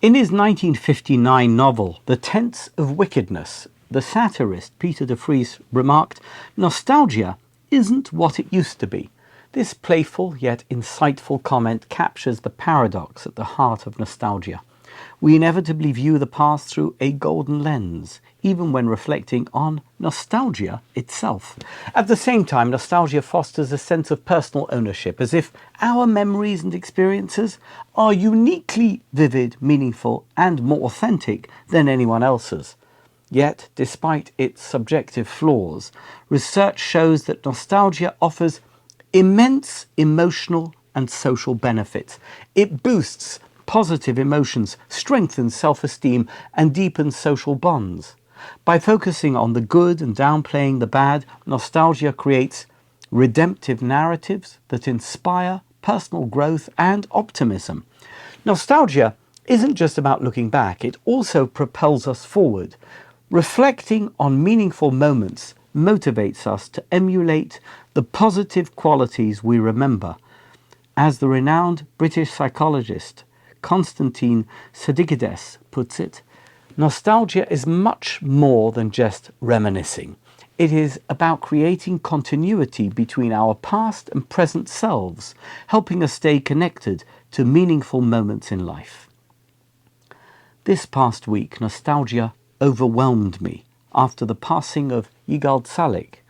In his 1959 novel, The Tense of Wickedness, the satirist Peter de Vries remarked, "Nostalgia isn't what it used to be." This playful yet insightful comment captures the paradox at the heart of nostalgia. We inevitably view the past through a golden lens, even when reflecting on nostalgia itself. At the same time, nostalgia fosters a sense of personal ownership, as if our memories and experiences are uniquely vivid, meaningful, and more authentic than anyone else's. Yet, despite its subjective flaws, research shows that nostalgia offers immense emotional and social benefits. It boosts positive emotions, strengthens self-esteem, and deepens social bonds. By focusing on the good and downplaying the bad, nostalgia creates redemptive narratives that inspire personal growth and optimism. Nostalgia isn't just about looking back, it also propels us forward. Reflecting on meaningful moments motivates us to emulate the positive qualities we remember. As the renowned British psychologist Konstantin Sadikides puts it, nostalgia is much more than just reminiscing. It is about creating continuity between our past and present selves, helping us stay connected to meaningful moments in life. This past week, nostalgia overwhelmed me after the passing of Yigal Calek,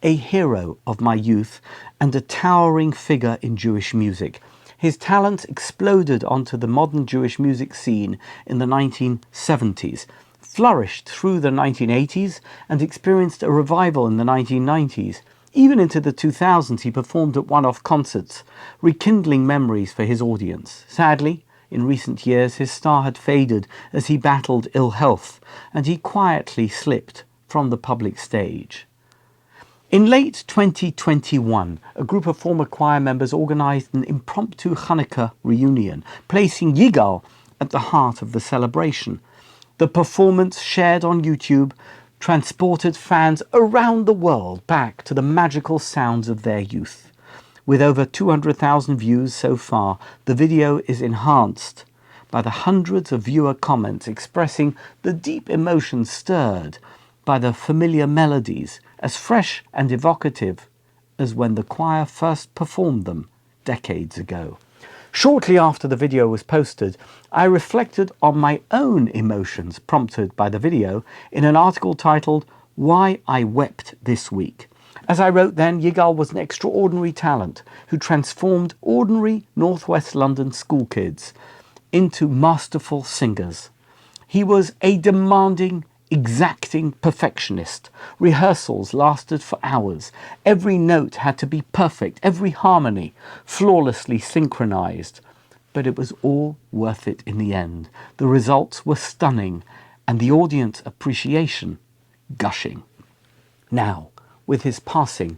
a hero of my youth and a towering figure in Jewish music. His talent exploded onto the modern Jewish music scene in the 1970s, flourished through the 1980s, and experienced a revival in the 1990s. Even into the 2000s, he performed at one-off concerts, rekindling memories for his audience. Sadly, in recent years, his star had faded as he battled ill health, and he quietly slipped from the public stage. In late 2021, a group of former choir members organised an impromptu Hanukkah reunion, placing Yigal at the heart of the celebration. The performance, shared on YouTube, transported fans around the world back to the magical sounds of their youth. With over 200,000 views so far, the video is enhanced by the hundreds of viewer comments expressing the deep emotions stirred by the familiar melodies, as fresh and evocative as when the choir first performed them decades ago. Shortly after the video was posted, I reflected on my own emotions prompted by the video in an article titled "Why I Wept This Week." As I wrote then, Yigal was an extraordinary talent who transformed ordinary Northwest London school kids into masterful singers. He was a demanding, exacting perfectionist. Rehearsals lasted for hours. Every note had to be perfect, every harmony flawlessly synchronized. But it was all worth it in the end. The results were stunning and the audience appreciation gushing. Now, with his passing,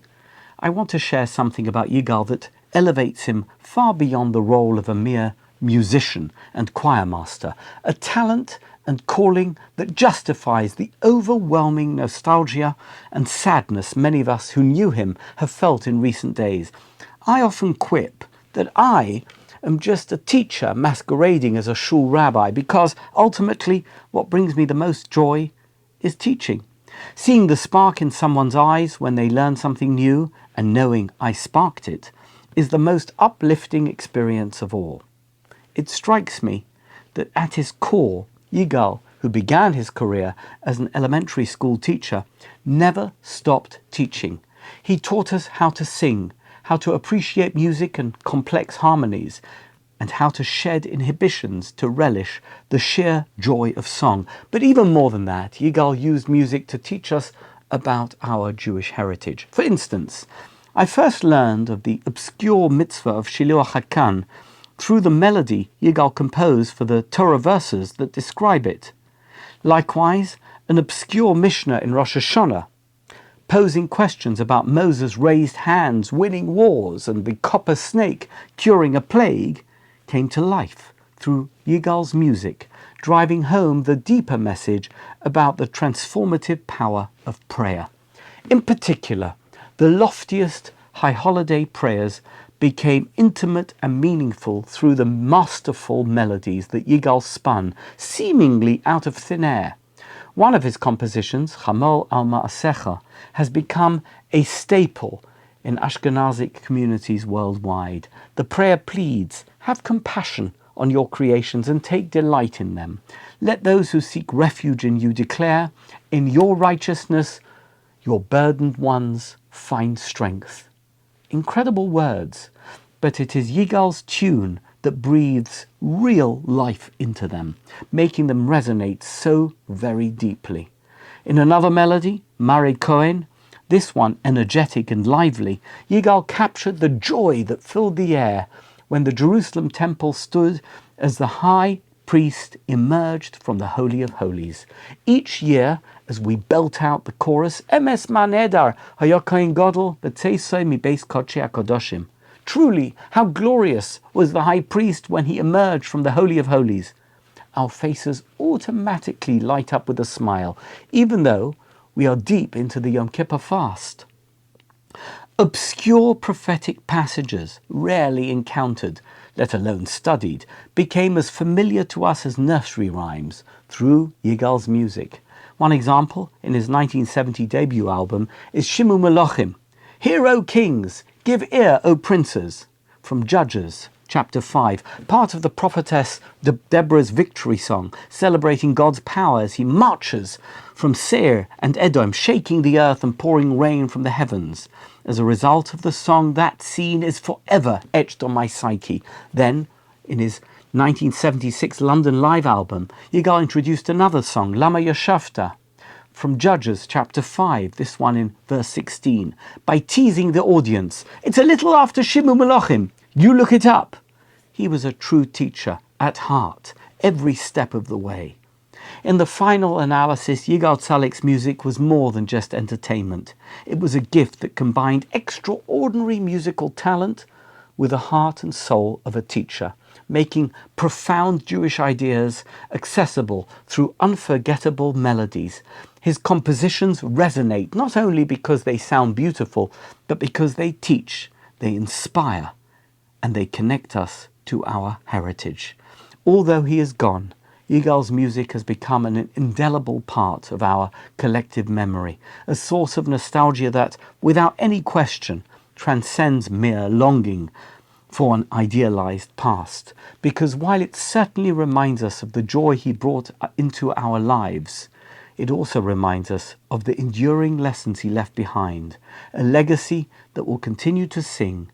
I want to share something about Yigal that elevates him far beyond the role of a mere musician and choir master, a talent and calling that justifies the overwhelming nostalgia and sadness many of us who knew him have felt in recent days. I often quip that I am just a teacher masquerading as a shul rabbi, because ultimately what brings me the most joy is teaching. Seeing the spark in someone's eyes when they learn something new and knowing I sparked it is the most uplifting experience of all. It strikes me that at his core, Yigal, who began his career as an elementary school teacher, never stopped teaching. He taught us how to sing, how to appreciate music and complex harmonies, and how to shed inhibitions to relish the sheer joy of song. But even more than that, Yigal used music to teach us about our Jewish heritage. For instance, I first learned of the obscure mitzvah of Shiluach HaKan through the melody Yigal composed for the Torah verses that describe it. Likewise, an obscure Mishnah in Rosh Hashanah, posing questions about Moses' raised hands winning wars and the copper snake curing a plague, came to life through Yigal's music, driving home the deeper message about the transformative power of prayer. In particular, the loftiest high holiday prayers became intimate and meaningful through the masterful melodies that Yigal spun seemingly out of thin air. One of his compositions, Chamol al Ma'asecha, has become a staple in Ashkenazic communities worldwide. The prayer pleads, have compassion on your creations and take delight in them. Let those who seek refuge in you declare, in your righteousness, your burdened ones find strength. Incredible words, but it is Yigal's tune that breathes real life into them, making them resonate so very deeply. In another melody, Mare Cohen, this one energetic and lively, Yigal captured the joy that filled the air when the Jerusalem temple stood as the high priest emerged from the Holy of Holies. Each year, as we belt out the chorus, Emes Manedar, Hayokain Godel, Betesoi mi Beis Kodshei HaKodoshim. Truly, how glorious was the high priest when he emerged from the Holy of Holies. Our faces automatically light up with a smile, even though we are deep into the Yom Kippur fast. Obscure prophetic passages, rarely encountered, let alone studied, became as familiar to us as nursery rhymes through Yigal's music. One example, in his 1970 debut album, is Shimu Melochim. Hear, O kings, give ear, O princes, from Judges, chapter 5, part of the prophetess Deborah's victory song, celebrating God's power as he marches from Seir and Edom, shaking the earth and pouring rain from the heavens. As a result of the song, that scene is forever etched on my psyche. Then, in his 1976 London Live album, Yigal introduced another song, Lama Yashavta, from Judges chapter 5, this one in verse 16, by teasing the audience. It's a little after Shimu Melochim. You look it up. He was a true teacher at heart, every step of the way. In the final analysis, Yigal Calek's music was more than just entertainment. It was a gift that combined extraordinary musical talent with the heart and soul of a teacher, making profound Jewish ideas accessible through unforgettable melodies. His compositions resonate not only because they sound beautiful, but because they teach, they inspire, and they connect us to our heritage. Although he is gone, Yigal's music has become an indelible part of our collective memory, a source of nostalgia that, without any question, transcends mere longing for an idealized past. Because while it certainly reminds us of the joy he brought into our lives, it also reminds us of the enduring lessons he left behind, a legacy that will continue to sing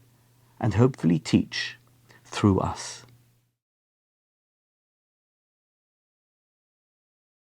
and hopefully teach through us.